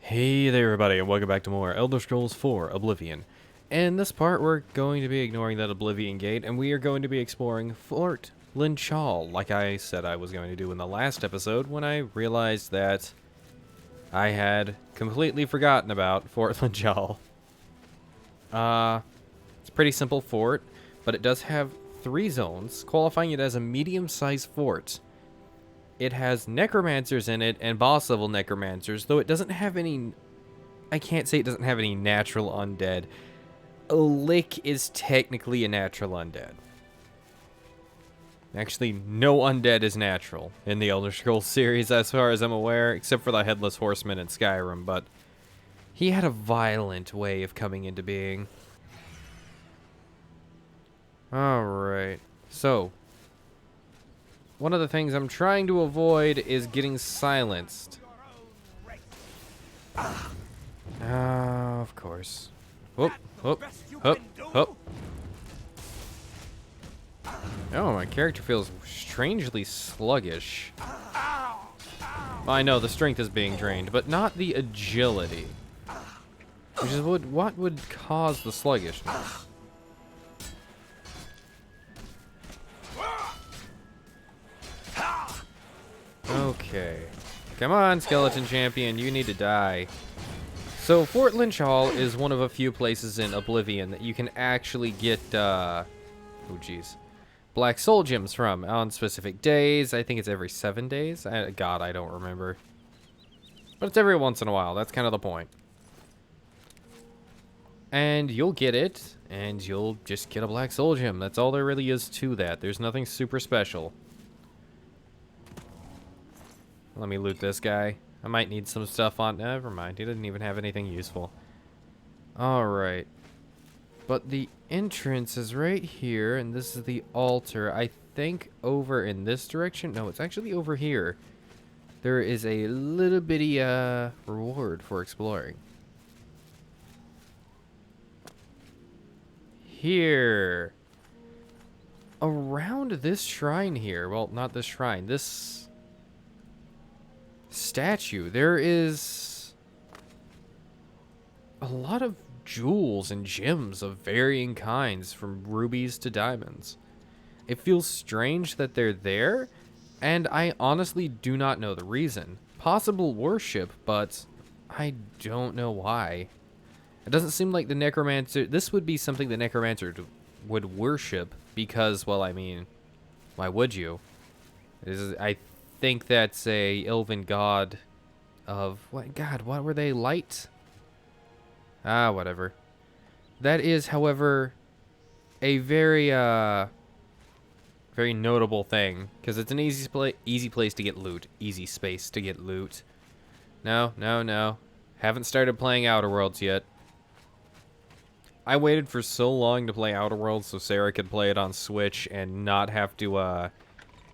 Hey there everybody, and welcome back to more Elder Scrolls 4 Oblivion. In this part, we're going to be ignoring that Oblivion Gate, and we are going to be exploring Fort Linchal, like I said I was going to do in the last episode, when I realized that I had completely forgotten about Fort Linchal. It's a pretty simple fort, but it does have 3 zones, qualifying it as a medium-sized fort. It has necromancers in it and boss level necromancers, though it doesn't have any... I can't say it doesn't have any natural undead. A lick is technically a natural undead. Actually, no undead is natural in the Elder Scrolls series as far as I'm aware, except for the Headless Horseman in Skyrim, but he had a violent way of coming into being. Alright, so one of the things I'm trying to avoid is getting silenced. Of course. Whoop, whoop, whoop, whoop. Oh, my character feels strangely sluggish. I know the strength is being drained, but not the agility. Which is what would cause the sluggishness. Okay. Come on, skeleton champion, you need to die. So, Fort Linchal is one of a few places in Oblivion that you can actually get, oh jeez, Black Soul Gems from on specific days. I think it's every 7 days. God, I don't remember. But it's every once in a while. That's kind of the point. And you'll get it, and you'll just get a Black Soul Gem. That's all there really is to that. There's nothing super special. Let me loot this guy. I might need some stuff on... Never mind. He doesn't even have anything useful. Alright. But the entrance is right here, and this is the altar. I think over in this direction... No, it's actually over here. There is a little bitty reward for exploring. Here. Around this shrine here. Well, not this shrine. This... statue, there is a lot of jewels and gems of varying kinds, from rubies to diamonds. It feels strange that they're there, and I honestly do not know the reason. Possible worship, but I don't know why. It doesn't seem like the necromancer... This would be something the necromancer would worship because, well, I mean, why would you? I think that's a elven god of what god? What were they? Light? Whatever. That is, however, a very very notable thing because it's an easy place to get loot, easy space to get loot. No. Haven't started playing Outer Worlds yet. I waited for so long to play Outer Worlds so Sarah could play it on Switch and not have to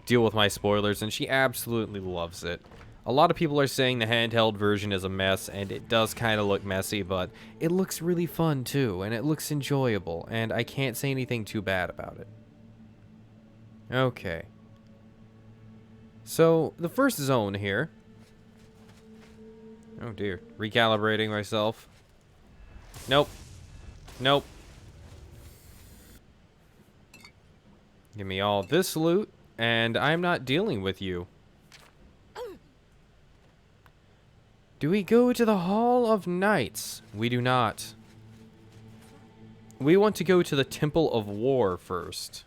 deal with my spoilers, and she absolutely loves it. A lot of people are saying the handheld version is a mess, and it does kind of look messy, but it looks really fun too, and it looks enjoyable, and I can't say anything too bad about it. Okay. So, the first zone here... Oh dear. Recalibrating myself. Nope. Give me all this loot. And I'm not dealing with you. Do we go to the Hall of Knights? We do not. We want to go to the Temple of War first.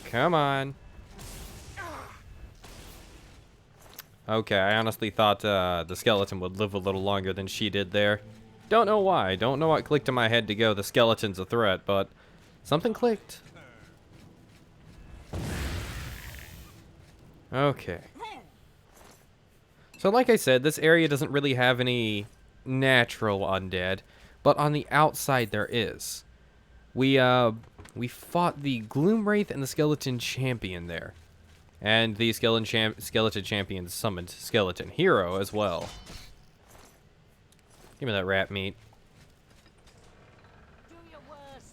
Come on. Okay, I honestly thought the skeleton would live a little longer than she did there. Don't know why. Don't know what clicked in my head to go, the skeleton's a threat, but something clicked. Okay. So like I said, this area doesn't really have any natural undead, but on the outside there is. We fought the Gloomwraith and the Skeleton Champion there. And the Skeleton Champion summoned Skeleton Hero as well. Give me that rat meat.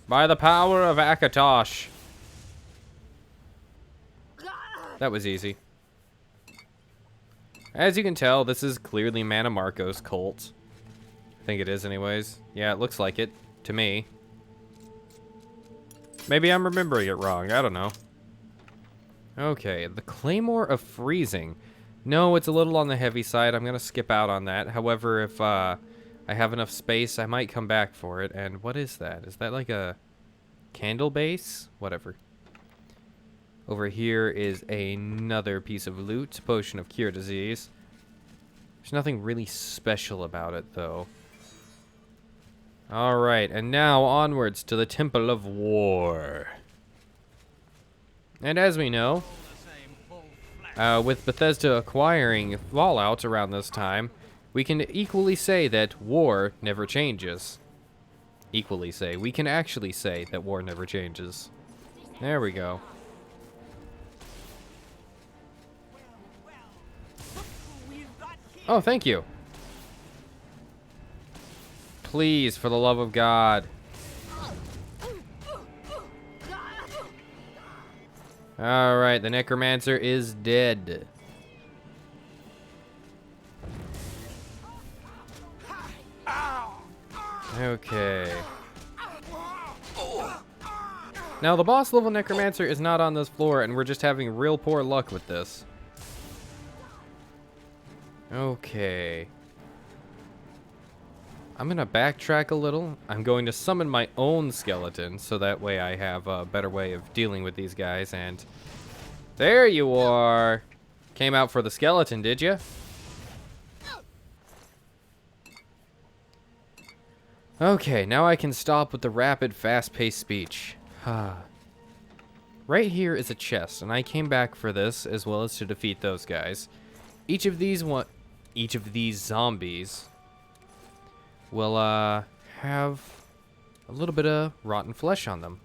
By the power of Akatosh. That was easy. As you can tell, this is clearly Mana Marco's cult. I think it is anyways. Yeah, it looks like it. To me. Maybe I'm remembering it wrong. I don't know. Okay, the Claymore of Freezing. No, it's a little on the heavy side. I'm going to skip out on that. However, if I have enough space, I might come back for it. And what is that? Is that like a candle base? Whatever. Over here is another piece of loot. Potion of Cure Disease. There's nothing really special about it, though. Alright, and now onwards to the Temple of War. And as we know, with Bethesda acquiring Fallout around this time, we can equally say that war never changes. Equally say. We can actually say that war never changes. There we go. Oh, thank you. Please, for the love of God. Alright, the Necromancer is dead. Okay. Now, the boss level Necromancer is not on this floor, and we're just having real poor luck with this. Okay. I'm gonna backtrack a little. I'm going to summon my own skeleton, so that way I have a better way of dealing with these guys, and... There you are! Came out for the skeleton, did you? Okay, now I can stop with the rapid, fast-paced speech. Right here is a chest, and I came back for this, as well as to defeat those guys. Each of these zombies will have a little bit of rotten flesh on them.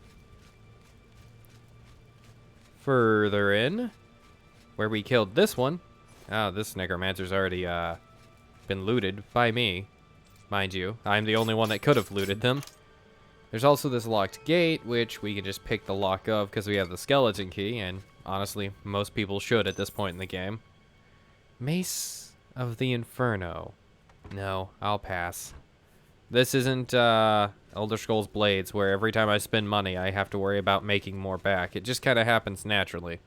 Further in, where we killed this one. Oh, this Necromancer's already been looted by me, mind you. I'm the only one that could have looted them. There's also this locked gate, which we can just pick the lock of because we have the skeleton key, and honestly, most people should at this point in the game. Mace of the Inferno. No, I'll pass. This isn't Elder Scrolls Blades, where every time I spend money, I have to worry about making more back. It just kind of happens naturally.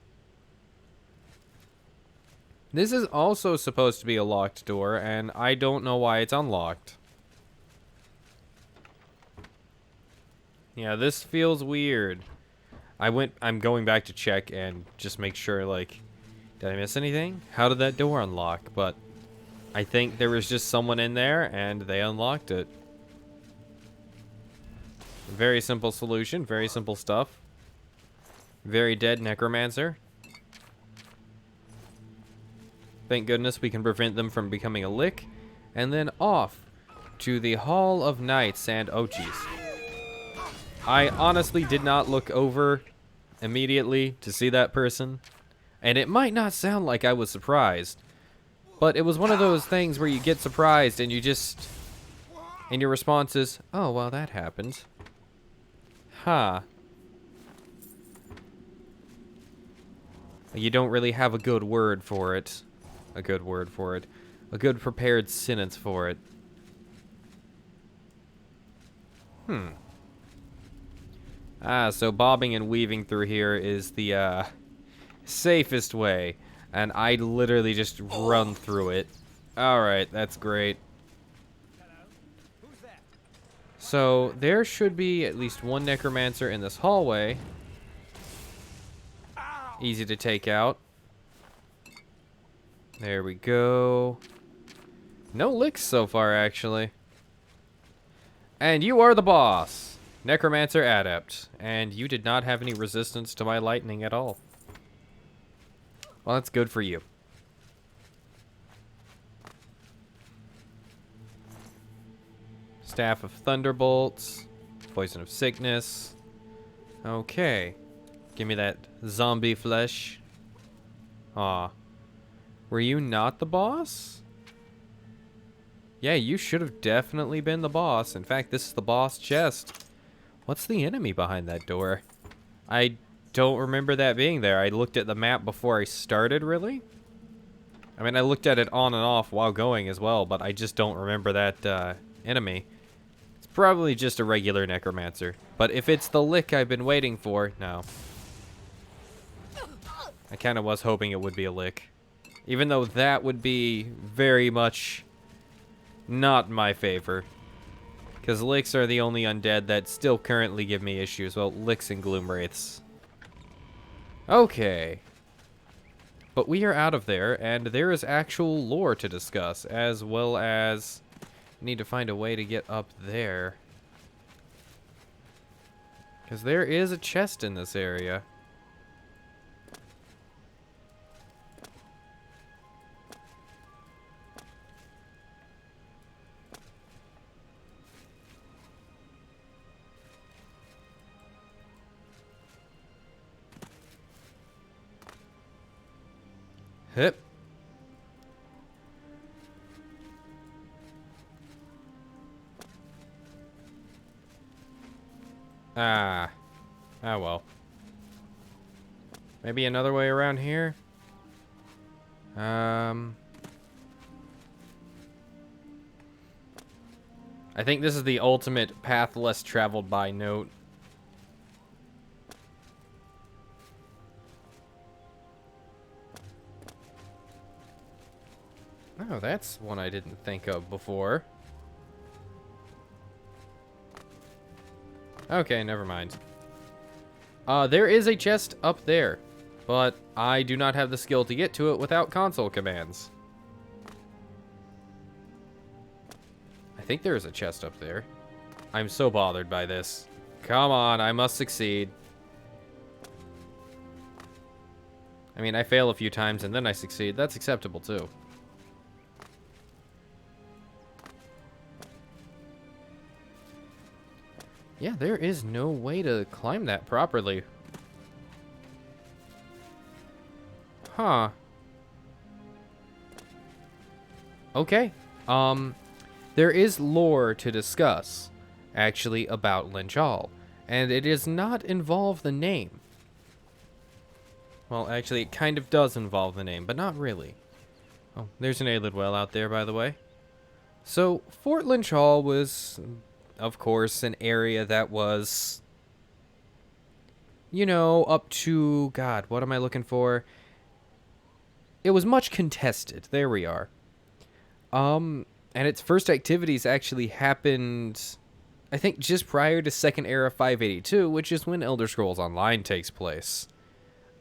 This is also supposed to be a locked door, and I don't know why it's unlocked. Yeah, this feels weird. I'm going back to check and just make sure, like, did I miss anything? How did that door unlock? But I think there was just someone in there, and they unlocked it. Very simple solution, very simple stuff. Very dead Necromancer. Thank goodness we can prevent them from becoming a lick. And then off to the Hall of Knights, and oh jeez. I honestly did not look over immediately to see that person. And it might not sound like I was surprised, but it was one of those things where you get surprised and you just... And your response is, oh, well, that happened. Huh. You don't really have a good word for it. A good word for it. A good prepared sentence for it. So bobbing and weaving through here is the safest way. And I literally just run through it. Alright, that's great. So there should be at least one Necromancer in this hallway. Easy to take out. There we go. No licks so far, actually. And you are the boss, Necromancer Adept. And you did not have any resistance to my lightning at all. Well, that's good for you. Staff of Thunderbolts. Poison of Sickness. Okay. Give me that zombie flesh. Aw. Were you not the boss? Yeah, you should have definitely been the boss. In fact, this is the boss chest. What's the enemy behind that door? I don't remember that being there. I looked at the map before I started, really? I mean, I looked at it on and off while going as well, but I just don't remember that enemy. It's probably just a regular necromancer. But if it's the lick I've been waiting for, no. I kind of was hoping it would be a lick. Even though that would be very much not in my favor. Because licks are the only undead that still currently give me issues. Well, licks and gloom wraiths. Okay. But we are out of there, and there is actual lore to discuss, as well as need to find a way to get up there. Because there is a chest in this area. Hip. Ah. Ah, well. Maybe another way around here? I think this is the ultimate path less traveled by note. Oh, that's one I didn't think of before. Okay, never mind. There is a chest up there, but I do not have the skill to get to it without console commands. I think there is a chest up there. I'm so bothered by this. Come on, I must succeed. I mean, I fail a few times and then I succeed. That's acceptable too. Yeah, there is no way to climb that properly. Huh. Okay. There is lore to discuss, actually, about Linchal, and it does not involve the name. Well, actually, it kind of does involve the name, but not really. Oh, there's an Aelid well out there, by the way. So, Fort Linchal was, of course, an area that was, you know, up to, God, what am I looking for? It was much contested. There we are. And its first activities actually happened, I think, just prior to Second Era 582, which is when Elder Scrolls Online takes place.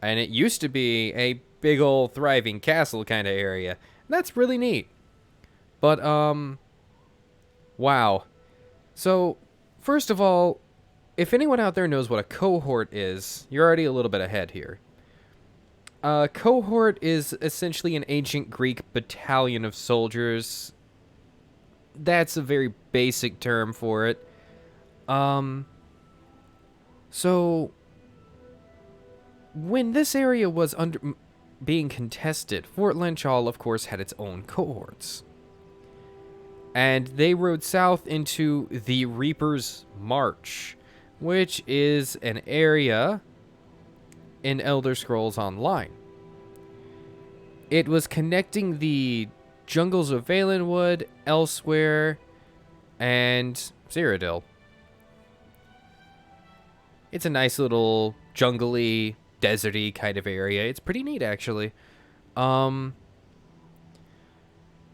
And it used to be a big old thriving castle kind of area. That's really neat. But, wow. So, first of all, if anyone out there knows what a cohort is, you're already a little bit ahead here. A cohort is essentially an ancient Greek battalion of soldiers. That's a very basic term for it. So, when this area was being contested, Fort Linchal, of course, had its own cohorts. And they rode south into the Reaper's March, which is an area in Elder Scrolls Online. It was connecting the jungles of Valenwood, Elsewhere, and Cyrodiil. It's a nice little jungly, deserty kind of area. It's pretty neat, actually.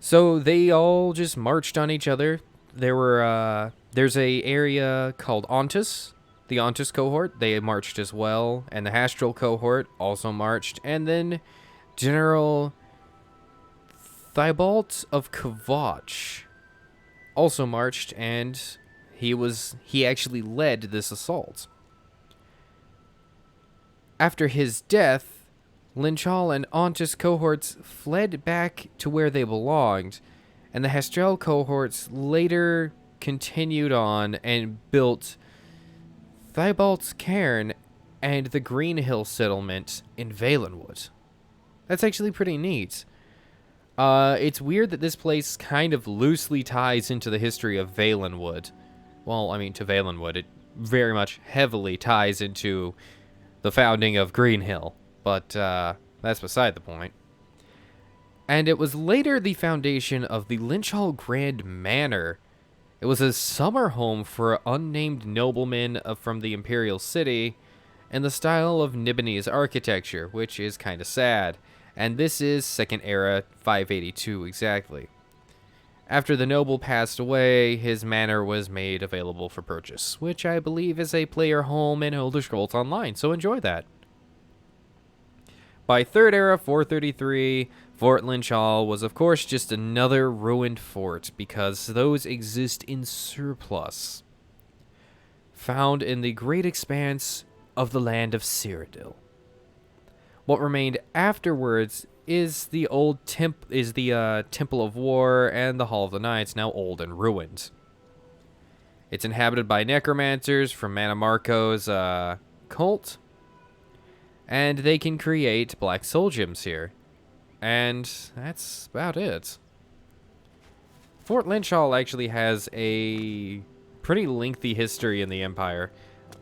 So they all just marched on each other. There's a area called Ontus, the Ontus cohort. They marched as well, and the Hastral cohort also marched, and then General Thibault of Kvatch also marched, and he actually led this assault. After his death, Linchal and Ontus cohorts fled back to where they belonged, and the Hastral cohorts later continued on and built Thibault's Cairn and the Green Hill settlement in Valenwood. That's actually pretty neat. It's weird that this place kind of loosely ties into the history of Valenwood. Well, I mean, to Valenwood, it very much heavily ties into the founding of Green Hill, but that's beside the point. And it was later the foundation of the Linchal Grand Manor. It was a summer home for unnamed noblemen from the Imperial City in the style of Nibonese architecture, which is kind of sad. And this is Second Era 582 exactly. After the noble passed away, his manor was made available for purchase, which I believe is a player home in Elder Scrolls Online, so enjoy that. By Third Era 433, Fort Linchal was of course just another ruined fort, because those exist in surplus, found in the great expanse of the land of Cyrodiil. What remained afterwards is the Temple of War and the Hall of the Knights, now old and ruined. It's inhabited by necromancers from Mana Marco's cult, and they can create black soul gems here. And that's about it. Fort Linchal actually has a pretty lengthy history in the Empire,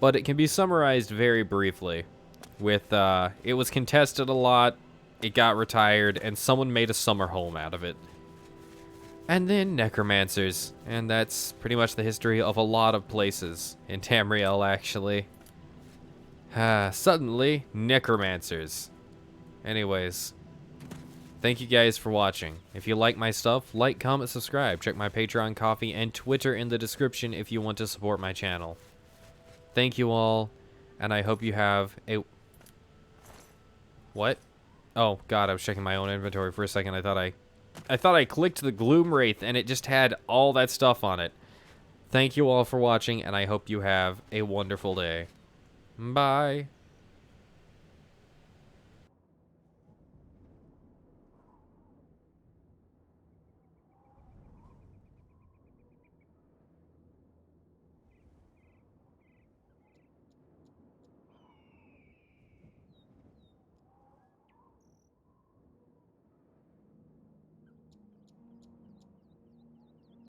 but it can be summarized very briefly. With it was contested a lot, it got retired, and someone made a summer home out of it. And then necromancers, and that's pretty much the history of a lot of places in Tamriel, actually. Suddenly, necromancers. Anyways, thank you guys for watching. If you like my stuff, like, comment, subscribe. Check my Patreon, Coffee, and Twitter in the description if you want to support my channel. Thank you all, and I hope you have a... What? Oh, God, I was checking my own inventory for a second. I thought I clicked the Gloom Wraith, and it just had all that stuff on it. Thank you all for watching, and I hope you have a wonderful day. Bye.